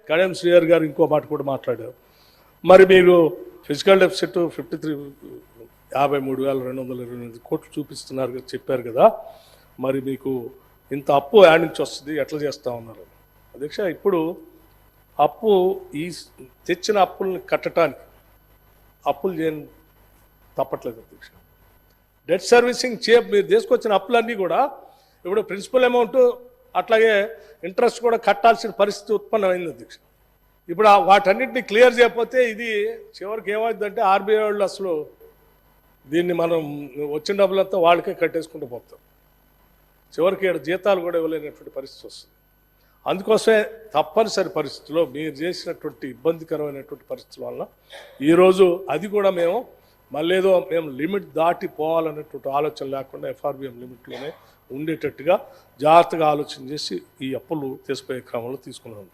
కడియం శ్రీహరి గారు ఇంకో మాట కూడా మాట్లాడారు. మరి మీరు ఫిజికల్ డెఫిసిట్ 53,228 కోట్లు చూపిస్తున్నారు చెప్పారు కదా, మరి మీకు ఇంత అప్పు యాడ్ నుంచి వస్తుంది, ఎట్లా చేస్తూ ఉన్నారు అధ్యక్ష? ఇప్పుడు అప్పు ఈ తెచ్చిన అప్పుల్ని కట్టడానికి అప్పులు చేయని తప్పట్లేదు అధ్యక్ష. డెట్ సర్వీసింగ్ మీరు తీసుకొచ్చిన అప్పులన్నీ కూడా ఇప్పుడు ప్రిన్సిపల్ అమౌంట్ అట్లాగే ఇంట్రెస్ట్ కూడా కట్టాల్సిన పరిస్థితి ఉత్పన్నమైంది అధ్యక్ష. ఇప్పుడు వాటన్నిటిని క్లియర్ చేయకపోతే ఇది చివరికి ఏమవుతుందంటే ఆర్బీఐ వాళ్ళు అసలు దీన్ని మనం వచ్చిన డబ్బులంతా వాళ్ళకే కట్టేసుకుంటూ పోతాం. చివరికి జీతాలు కూడా ఇవ్వలేనటువంటి పరిస్థితి వస్తుంది. అందుకోసమే తప్పనిసరి పరిస్థితుల్లో మీరు చేసినటువంటి ఇబ్బందికరమైనటువంటి పరిస్థితుల వల్ల ఈరోజు అది కూడా మళ్ళీ ఏదో మేము లిమిట్ దాటి పోవాలనేటువంటి ఆలోచన లేకుండా ఎఫ్ఆర్బిఎం లిమిట్లోనే ఉండేటట్టుగా జాగ్రత్తగా ఆలోచన చేసి ఈ అప్పులు తీసిపోయే క్రమంలో తీసుకున్నాం.